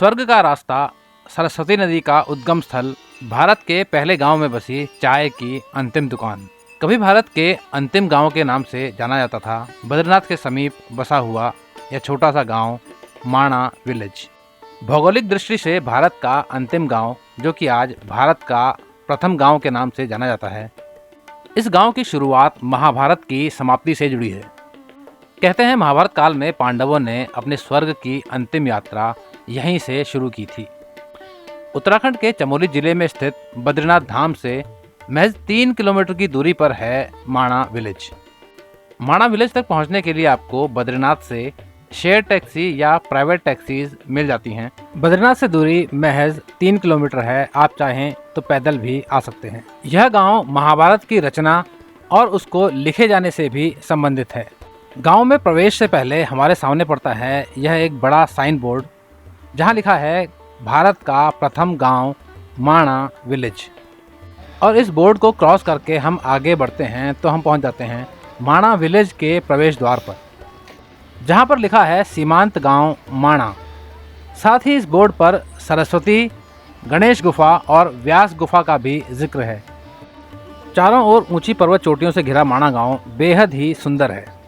स्वर्ग का रास्ता, सरस्वती नदी का उद्गम स्थल, भारत के पहले गांव में बसी चाय की अंतिम दुकान। कभी भारत के अंतिम गांव के नाम से जाना जाता था बद्रीनाथ के समीप बसा हुआ यह छोटा सा गांव माणा विलेज। भौगोलिक दृष्टि से भारत का अंतिम गांव, जो कि आज भारत का प्रथम गांव के नाम से जाना जाता है। इस गांव की शुरुआत महाभारत की समाप्ति से जुड़ी है। कहते हैं महाभारत काल में पांडवों ने अपने स्वर्ग की अंतिम यात्रा यहीं से शुरू की थी। उत्तराखंड के चमोली जिले में स्थित बद्रीनाथ धाम से महज 3 किलोमीटर की दूरी पर है माणा विलेज। माणा विलेज तक पहुंचने के लिए आपको बद्रीनाथ से शेयर टैक्सी या प्राइवेट टैक्सीज मिल जाती हैं। बद्रीनाथ से दूरी महज 3 किलोमीटर है। आप चाहें तो पैदल भी आ सकते हैं। यह गांव महाभारत की रचना और उसको लिखे जाने से भी संबंधित है। गांव में प्रवेश से पहले हमारे सामने पड़ता है यह एक बड़ा साइन बोर्ड, जहां लिखा है भारत का प्रथम गांव माणा विलेज। और इस बोर्ड को क्रॉस करके हम आगे बढ़ते हैं तो हम पहुंच जाते हैं माणा विलेज के प्रवेश द्वार पर, जहां पर लिखा है सीमांत गांव माणा। साथ ही इस बोर्ड पर सरस्वती, गणेश गुफा और व्यास गुफा का भी जिक्र है। चारों ओर ऊंची पर्वत चोटियों से घिरा माणा गांव बेहद ही सुंदर है।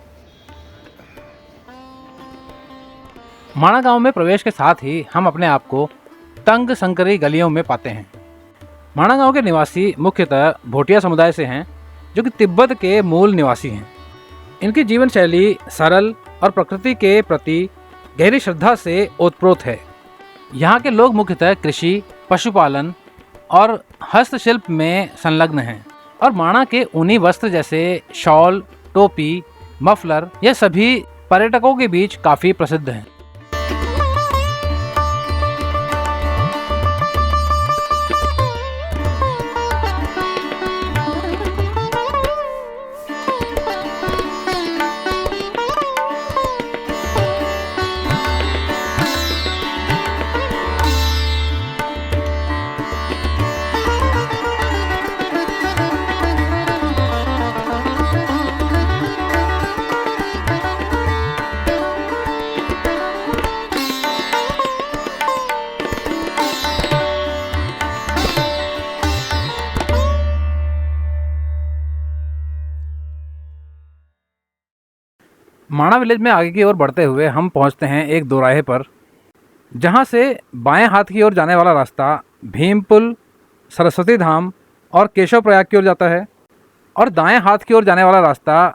माणा गांव में प्रवेश के साथ ही हम अपने आप को तंग संकरी गलियों में पाते हैं। माणा गांव के निवासी मुख्यतः भोटिया समुदाय से हैं, जो कि तिब्बत के मूल निवासी हैं। इनकी जीवन शैली सरल और प्रकृति के प्रति गहरी श्रद्धा से ओतप्रोत है। यहाँ के लोग मुख्यतः कृषि, पशुपालन और हस्तशिल्प में संलग्न हैं। और माणा के ऊनी वस्त्र जैसे शॉल, टोपी, मफलर, यह सभी पर्यटकों के बीच काफी प्रसिद्ध हैं। माणा विलेज में आगे की ओर बढ़ते हुए हम पहुंचते हैं एक दोराहे पर, जहां से बाएं हाथ की ओर जाने वाला रास्ता भीमपुल, सरस्वती धाम और केशव प्रयाग की ओर जाता है, और दाएं हाथ की ओर जाने वाला रास्ता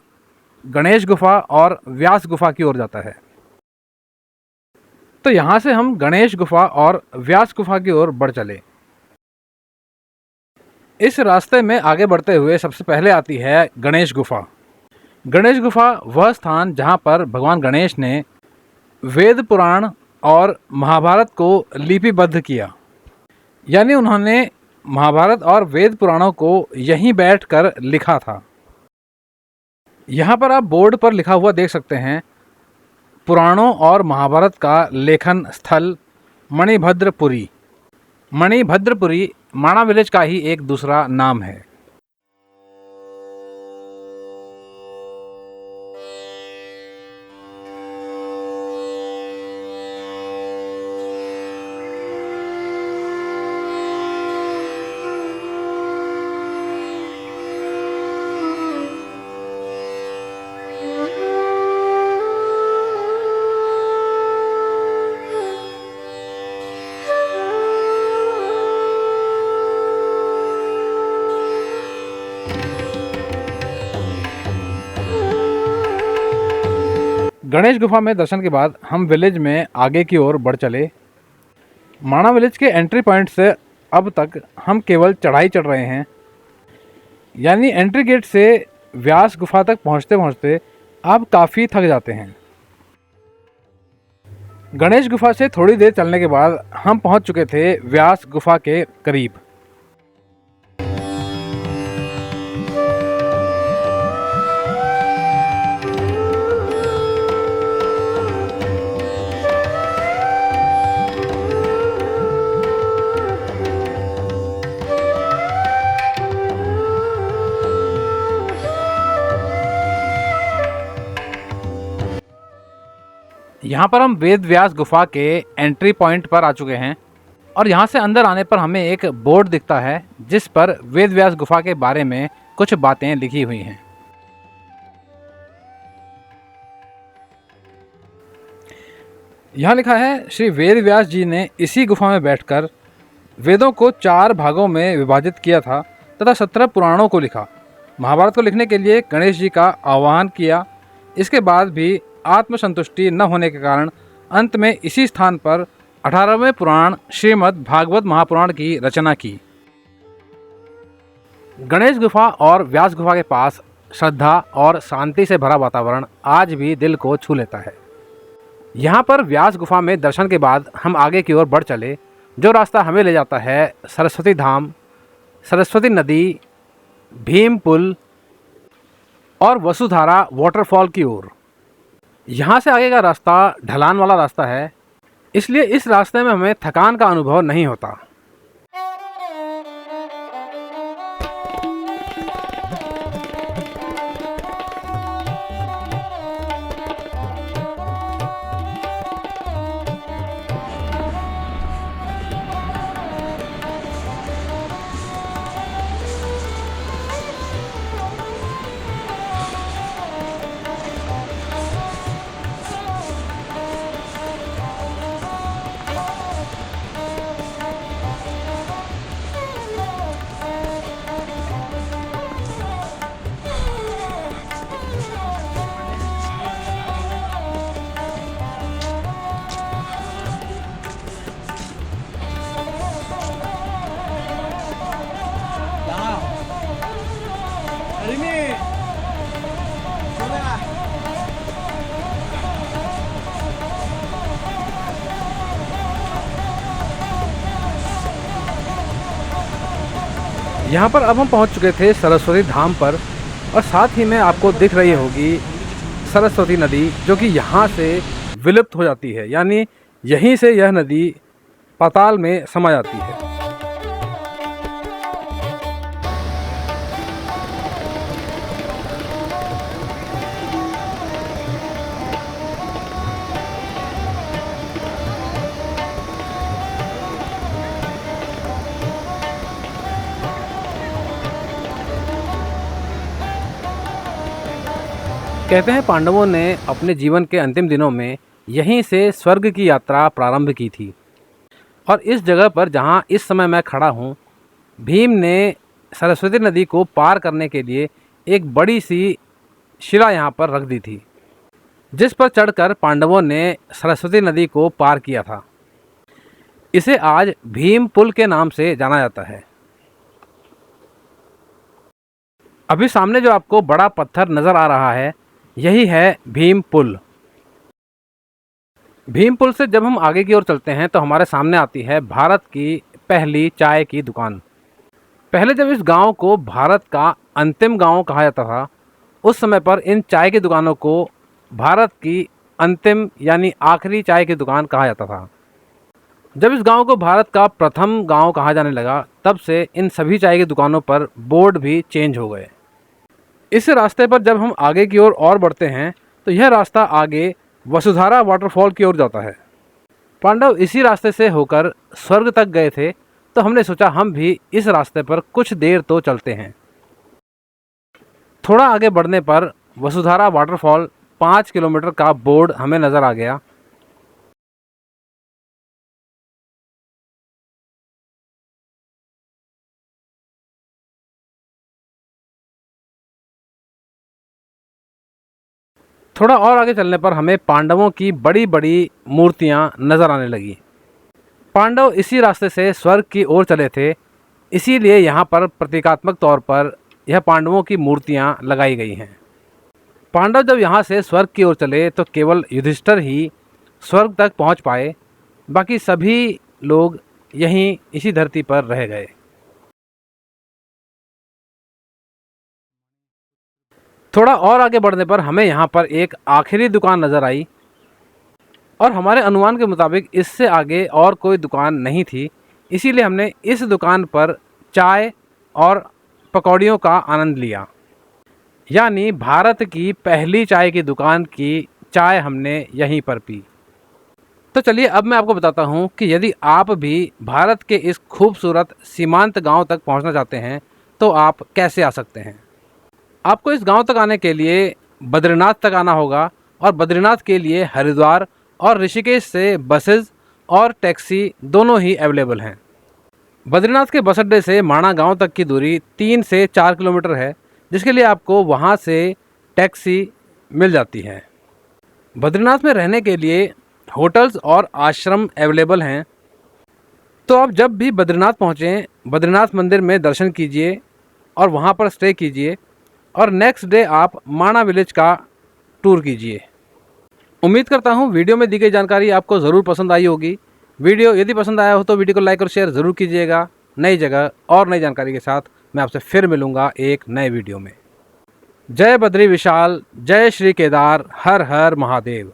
गणेश गुफा और व्यास गुफा की ओर जाता है। तो यहां से हम गणेश गुफा और व्यास गुफा की ओर बढ़ चले। इस रास्ते में आगे बढ़ते हुए सबसे पहले आती है गणेश गुफा। गणेश गुफा वह स्थान जहां पर भगवान गणेश ने वेद पुराण और महाभारत को लिपिबद्ध किया, यानी उन्होंने महाभारत और वेद पुराणों को यहीं बैठकर लिखा था। यहाँ पर आप बोर्ड पर लिखा हुआ देख सकते हैं, पुराणों और महाभारत का लेखन स्थल मणिभद्रपुरी। मणिभद्रपुरी माणा विलेज का ही एक दूसरा नाम है। गणेश गुफा में दर्शन के बाद हम विलेज में आगे की ओर बढ़ चले। माणा विलेज के एंट्री पॉइंट से अब तक हम केवल चढ़ाई चढ़ रहे हैं, यानी एंट्री गेट से व्यास गुफा तक पहुंचते पहुंचते आप काफ़ी थक जाते हैं। गणेश गुफा से थोड़ी देर चलने के बाद हम पहुंच चुके थे व्यास गुफा के करीब। यहाँ पर हम वेद व्यास गुफा के एंट्री पॉइंट पर आ चुके हैं और यहाँ से अंदर आने पर हमें एक बोर्ड दिखता है जिस पर वेद व्यास गुफा के बारे में कुछ बातें लिखी हुई हैं। यहाँ लिखा है, श्री वेद व्यास जी ने इसी गुफा में बैठकर वेदों को 4 भागों में विभाजित किया था तथा 17 पुराणों को लिखा। महाभारत को लिखने के लिए गणेश जी का आह्वान किया। इसके बाद भी आत्मसंतुष्टि न होने के कारण अंत में इसी स्थान पर 18वें पुराण श्रीमद् भागवत महापुराण की रचना की। गणेश गुफा और व्यास गुफा के पास श्रद्धा और शांति से भरा वातावरण आज भी दिल को छू लेता है। यहाँ पर व्यास गुफा में दर्शन के बाद हम आगे की ओर बढ़ चले। जो रास्ता हमें ले जाता है सरस्वती धाम, सरस्वती नदी, भीम पुल और वसुधारा वाटरफॉल की ओर। यहाँ से आगे का रास्ता ढलान वाला रास्ता है, इसलिए इस रास्ते में हमें थकान का अनुभव नहीं होता। यहाँ पर अब हम पहुँच चुके थे सरस्वती धाम पर और साथ ही में आपको दिख रही होगी सरस्वती नदी, जो कि यहाँ से विलुप्त हो जाती है, यानी यहीं से यह नदी पाताल में समा जाती है। कहते हैं पांडवों ने अपने जीवन के अंतिम दिनों में यहीं से स्वर्ग की यात्रा प्रारंभ की थी और इस जगह पर जहां इस समय मैं खड़ा हूं, भीम ने सरस्वती नदी को पार करने के लिए एक बड़ी सी शिला यहां पर रख दी थी, जिस पर चढ़कर पांडवों ने सरस्वती नदी को पार किया था। इसे आज भीम पुल के नाम से जाना जाता है। अभी सामने जो आपको बड़ा पत्थर नज़र आ रहा है, यही है भीम पुल। भीम पुल से जब हम आगे की ओर चलते हैं तो हमारे सामने आती है भारत की पहली चाय की दुकान। पहले जब इस गांव को भारत का अंतिम गांव कहा जाता था, उस समय पर इन चाय की दुकानों को भारत की अंतिम यानी आखिरी चाय की दुकान कहा जाता था। जब इस गांव को भारत का प्रथम गांव कहा जाने लगा, तब से इन सभी चाय की दुकानों पर बोर्ड भी चेंज हो गए। इस रास्ते पर जब हम आगे की ओर और बढ़ते हैं तो यह रास्ता आगे वसुधारा वाटरफॉल की ओर जाता है। पांडव इसी रास्ते से होकर स्वर्ग तक गए थे, तो हमने सोचा हम भी इस रास्ते पर कुछ देर तो चलते हैं। थोड़ा आगे बढ़ने पर वसुधारा वाटरफॉल 5 किलोमीटर का बोर्ड हमें नज़र आ गया। थोड़ा और आगे चलने पर हमें पांडवों की बड़ी बड़ी मूर्तियां नज़र आने लगी। पांडव इसी रास्ते से स्वर्ग की ओर चले थे, इसीलिए यहाँ पर प्रतीकात्मक तौर पर यह पांडवों की मूर्तियां लगाई गई हैं। पांडव जब यहाँ से स्वर्ग की ओर चले तो केवल युधिष्ठिर ही स्वर्ग तक पहुँच पाए, बाकी सभी लोग यहीं इसी धरती पर रह गए। थोड़ा और आगे बढ़ने पर हमें यहाँ पर एक आखिरी दुकान नज़र आई और हमारे अनुमान के मुताबिक इससे आगे और कोई दुकान नहीं थी, इसीलिए हमने इस दुकान पर चाय और पकौड़ियों का आनंद लिया। यानी भारत की पहली चाय की दुकान की चाय हमने यहीं पर पी। तो चलिए अब मैं आपको बताता हूँ कि यदि आप भी भारत के इस खूबसूरत सीमांत गांव तक पहुँचना चाहते हैं तो आप कैसे आ सकते हैं। आपको इस गांव तक आने के लिए बद्रीनाथ तक आना होगा और बद्रीनाथ के लिए हरिद्वार और ऋषिकेश से बसेस और टैक्सी दोनों ही अवेलेबल हैं। बद्रीनाथ के बस अड्डे से माणा गांव तक की दूरी 3 से 4 किलोमीटर है, जिसके लिए आपको वहां से टैक्सी मिल जाती है। बद्रीनाथ में रहने के लिए होटल्स और आश्रम अवेलेबल हैं। तो आप जब भी बद्रीनाथ पहुँचें, बद्रीनाथ मंदिर में दर्शन कीजिए और वहाँ पर स्टे कीजिए और नेक्स्ट डे आप माणा विलेज का टूर कीजिए। उम्मीद करता हूँ वीडियो में दी गई जानकारी आपको ज़रूर पसंद आई होगी। वीडियो यदि पसंद आया हो तो वीडियो को लाइक और शेयर ज़रूर कीजिएगा। नई जगह और नई जानकारी के साथ मैं आपसे फिर मिलूँगा एक नए वीडियो में। जय बद्री विशाल, जय श्री केदार, हर हर महादेव।